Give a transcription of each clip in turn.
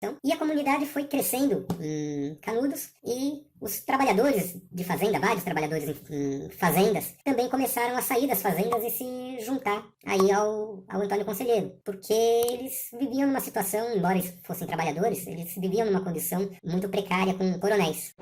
Então, e a comunidade foi crescendo em Canudos e os trabalhadores de fazenda, vários trabalhadores em fazendas, também começaram a sair das fazendas e se juntar aí ao Antônio Conselheiro, porque eles viviam numa situação, embora eles fossem trabalhadores, eles viviam numa condição muito precária com coronéis.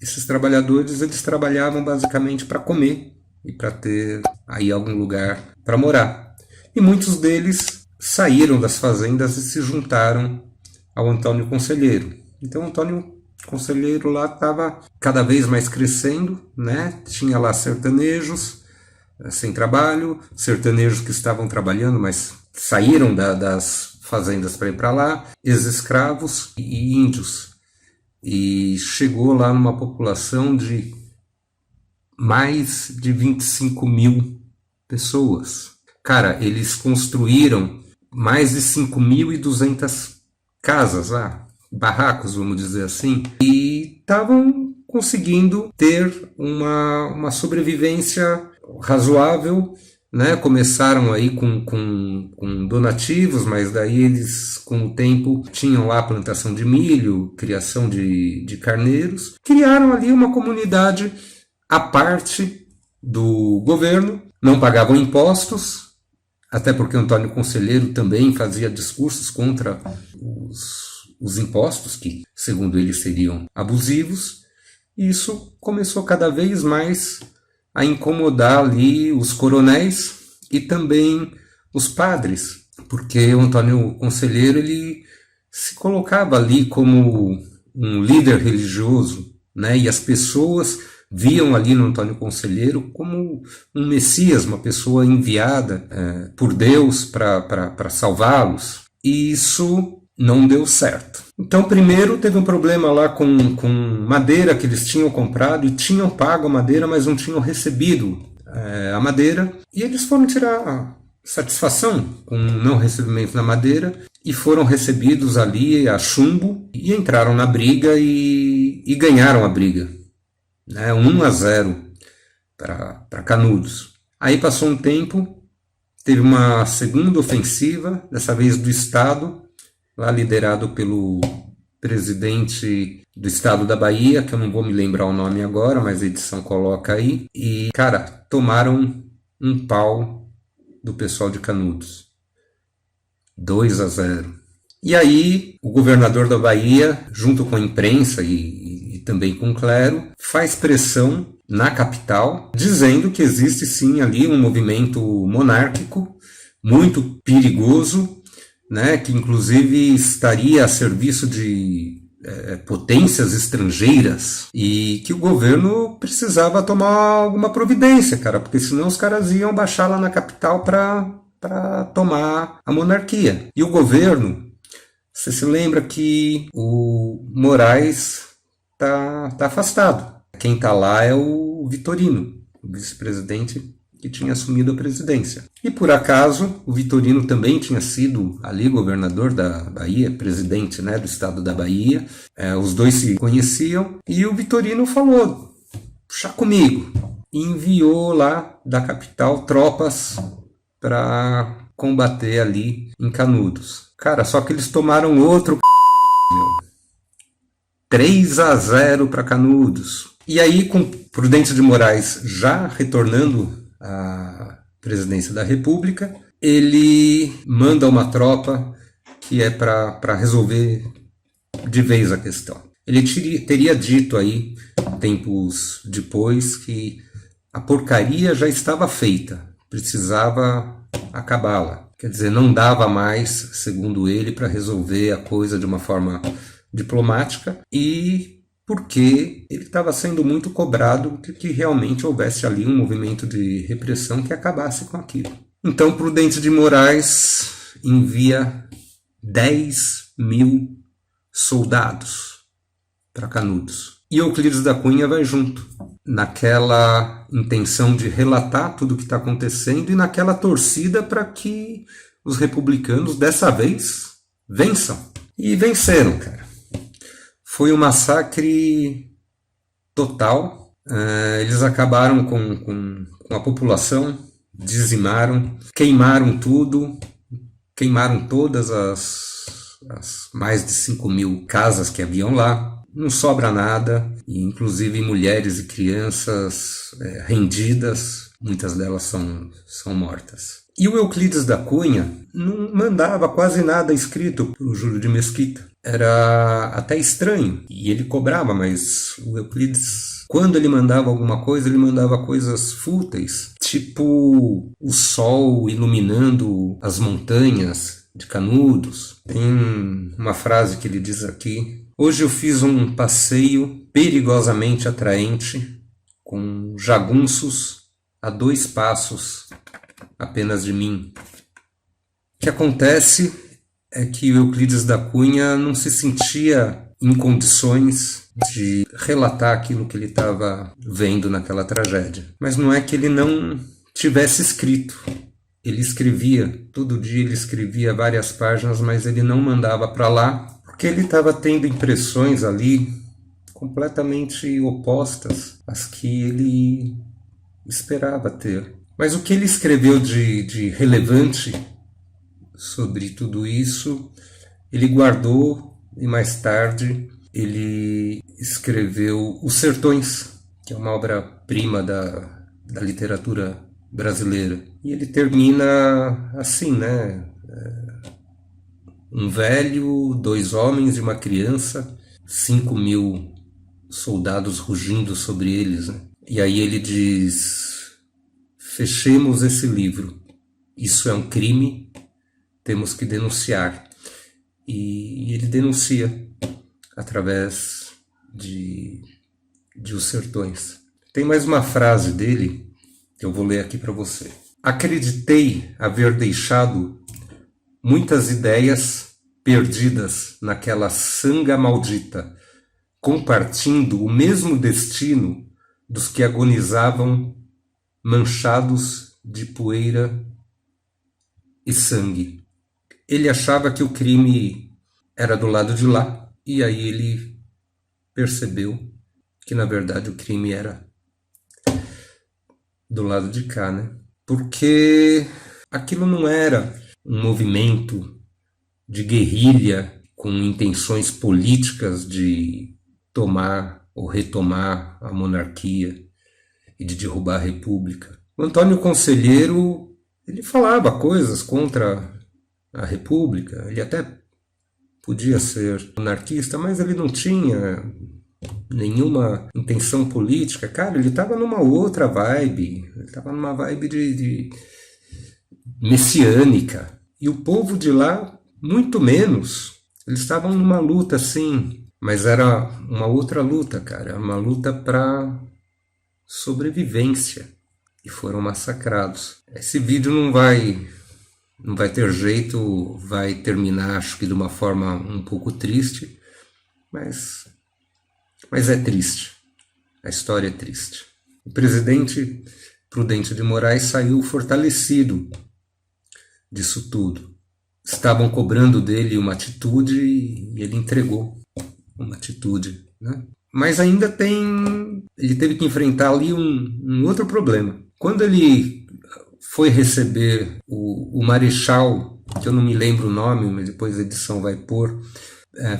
Esses trabalhadores, eles trabalhavam basicamente para comer e para ter aí algum lugar para morar. E muitos deles saíram das fazendas e se juntaram ao Antônio Conselheiro. Então o Antônio Conselheiro lá estava cada vez mais crescendo, né? Tinha lá sertanejos sem trabalho, sertanejos que estavam trabalhando, mas saíram das fazendas para ir para lá, ex-escravos e índios. E chegou lá numa população de mais de 25 mil pessoas. Cara, eles construíram mais de 5.200 casas lá, barracos, vamos dizer assim, e estavam conseguindo ter uma sobrevivência razoável, né? Começaram aí com donativos, mas daí eles, com o tempo, tinham lá plantação de milho, criação de carneiros. Criaram ali uma comunidade à parte do governo, não pagavam impostos, até porque Antônio Conselheiro também fazia discursos contra os impostos, que, segundo ele, seriam abusivos. E isso começou cada vez mais a incomodar ali os coronéis e também os padres, porque o Antônio Conselheiro ele se colocava ali como um líder religioso, né? E as pessoas viam ali no Antônio Conselheiro como um Messias, uma pessoa enviada por Deus para salvá-los. E isso não deu certo. Então, primeiro teve um problema lá com madeira que eles tinham comprado e tinham pago a madeira, mas não tinham recebido a madeira. E eles foram tirar satisfação com o não recebimento da madeira e foram recebidos ali a chumbo e entraram na briga e ganharam a briga, né? 1-0 para Canudos. Aí passou um tempo, teve uma segunda ofensiva, dessa vez do Estado, lá liderado pelo presidente do estado da Bahia, que eu não vou me lembrar o nome agora, mas a edição coloca aí. E, cara, tomaram um pau do pessoal de Canudos. 2-0. E aí, o governador da Bahia, junto com a imprensa e também com o clero, faz pressão na capital, dizendo que existe sim ali um movimento monárquico muito perigoso, né, que inclusive estaria a serviço de potências estrangeiras e que o governo precisava tomar alguma providência, cara, porque senão os caras iam baixar lá na capital para tomar a monarquia. E o governo, você se lembra que o Moraes tá afastado. Quem tá lá é o Vitorino, o vice-presidente que tinha assumido a presidência. E por acaso, o Vitorino também tinha sido ali governador da Bahia, presidente, né, do estado da Bahia. Os dois se conheciam e o Vitorino falou, chá comigo. E enviou lá da capital tropas para combater ali em Canudos. Cara, só que eles tomaram outro 3-0 para Canudos. E aí, com Prudente de Moraes já retornando à presidência da República, ele manda uma tropa que é para resolver de vez a questão. Ele teria dito aí, tempos depois, que a porcaria já estava feita, precisava acabá-la. Quer dizer, não dava mais, segundo ele, para resolver a coisa de uma forma diplomática e porque ele estava sendo muito cobrado de que realmente houvesse ali um movimento de repressão que acabasse com aquilo. Então, Prudente de Moraes envia 10.000 soldados para Canudos. E Euclides da Cunha vai junto, naquela intenção de relatar tudo o que está acontecendo e naquela torcida para que os republicanos, dessa vez, vençam. E venceram, cara. Foi um massacre total. Eles acabaram com a população, dizimaram, queimaram tudo, queimaram todas as mais de 5.000 casas que haviam lá. Não sobra nada, e inclusive mulheres e crianças rendidas, muitas delas são mortas. E o Euclides da Cunha não mandava quase nada escrito para o Júlio de Mesquita. Era até estranho, e ele cobrava, mas o Euclides, quando ele mandava alguma coisa, ele mandava coisas fúteis, tipo o sol iluminando as montanhas de Canudos. Tem uma frase que ele diz aqui: hoje eu fiz um passeio perigosamente atraente, com jagunços a 2 passos apenas de mim. O que acontece é que o Euclides da Cunha não se sentia em condições de relatar aquilo que ele estava vendo naquela tragédia. Mas não é que ele não tivesse escrito. Ele escrevia, todo dia ele escrevia várias páginas, mas ele não mandava para lá, porque ele estava tendo impressões ali completamente opostas às que ele esperava ter. Mas o que ele escreveu de relevante sobre tudo isso, ele guardou, e mais tarde ele escreveu Os Sertões, que é uma obra-prima da literatura brasileira. E ele termina assim, né? Um velho, 2 homens e uma criança, 5.000 soldados rugindo sobre eles, né? E aí ele diz: fechemos esse livro, isso é um crime, temos que denunciar. E ele denuncia através de Os Sertões. Tem mais uma frase dele que eu vou ler aqui para você. Acreditei haver deixado muitas ideias perdidas naquela sanga maldita, compartindo o mesmo destino dos que agonizavam manchados de poeira e sangue. Ele achava que o crime era do lado de lá, e aí ele percebeu que na verdade o crime era do lado de cá, né? Porque aquilo não era um movimento de guerrilha com intenções políticas de tomar ou retomar a monarquia e de derrubar a república. O Antônio Conselheiro, ele falava coisas contra a república, ele até podia ser monarquista, mas ele não tinha nenhuma intenção política. Cara, ele estava numa outra vibe, ele estava numa vibe de messiânica. E o povo de lá, muito menos. Eles estavam numa luta, sim, mas era uma outra luta, cara, uma luta para sobrevivência. E foram massacrados. Esse vídeo não vai ter jeito, vai terminar, acho que de uma forma um pouco triste, mas é triste. A história é triste. O presidente Prudente de Moraes saiu fortalecido disso tudo. Estavam cobrando dele uma atitude e ele entregou uma atitude, né? Mas ainda ele teve que enfrentar ali um outro problema. Quando ele foi receber o Marechal, que eu não me lembro o nome, mas depois a edição vai pôr,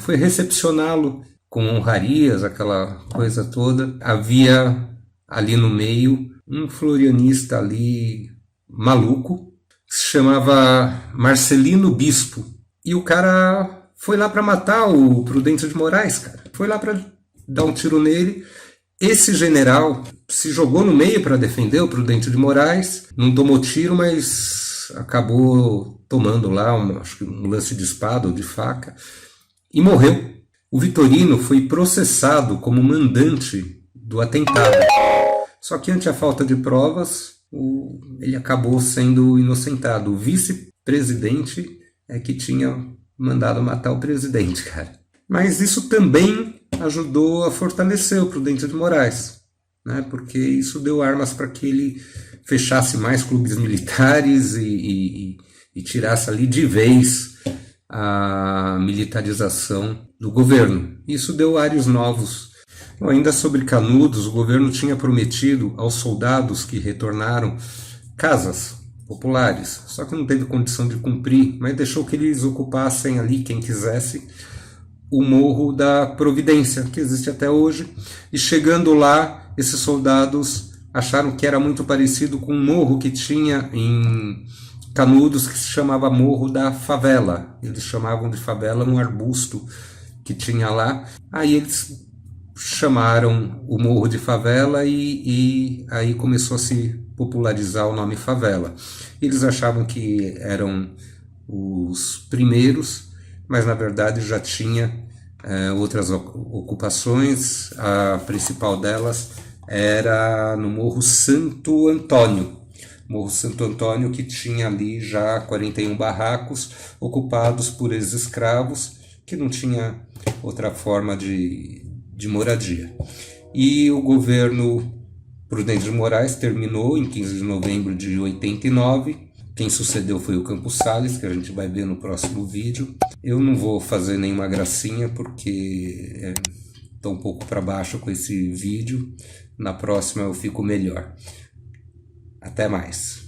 foi recepcioná-lo com honrarias, aquela coisa toda. Havia ali no meio um florianista ali maluco, que se chamava Marcelino Bispo. E o cara foi lá para matar o Prudente de Moraes, cara. Foi lá para dar um tiro nele. Esse general se jogou no meio para defender o Prudente de Moraes, não tomou tiro, mas acabou tomando lá acho que um lance de espada ou de faca, e morreu. O Vitorino foi processado como mandante do atentado. Só que ante a falta de provas, ele acabou sendo inocentado. O vice-presidente é que tinha mandado matar o presidente, cara. Mas isso também ajudou a fortalecer o Prudente de Moraes, né? Porque isso deu armas para que ele fechasse mais clubes militares e tirasse ali de vez a militarização do governo. Isso deu ares novos Bom, ainda sobre Canudos, o governo tinha prometido aos soldados que retornaram casas populares, só que não teve condição de cumprir, mas deixou que eles ocupassem ali, quem quisesse, o Morro da Providência, que existe até hoje, e chegando lá, esses soldados acharam que era muito parecido com um morro que tinha em Canudos, que se chamava Morro da Favela. Eles chamavam de favela um arbusto que tinha lá. Aí eles chamaram o Morro de Favela e aí começou a se popularizar o nome favela. Eles achavam que eram os primeiros, mas na verdade já tinha outras ocupações. A principal delas era no Morro Santo Antônio. Morro Santo Antônio, que tinha ali já 41 barracos ocupados por ex-escravos, que não tinha outra forma de moradia. E o governo Prudente de Moraes terminou em 15 de novembro de 89. Quem sucedeu foi o Campos Salles, que a gente vai ver no próximo vídeo. Eu não vou fazer nenhuma gracinha, porque estou um pouco para baixo com esse vídeo. Na próxima eu fico melhor. Até mais.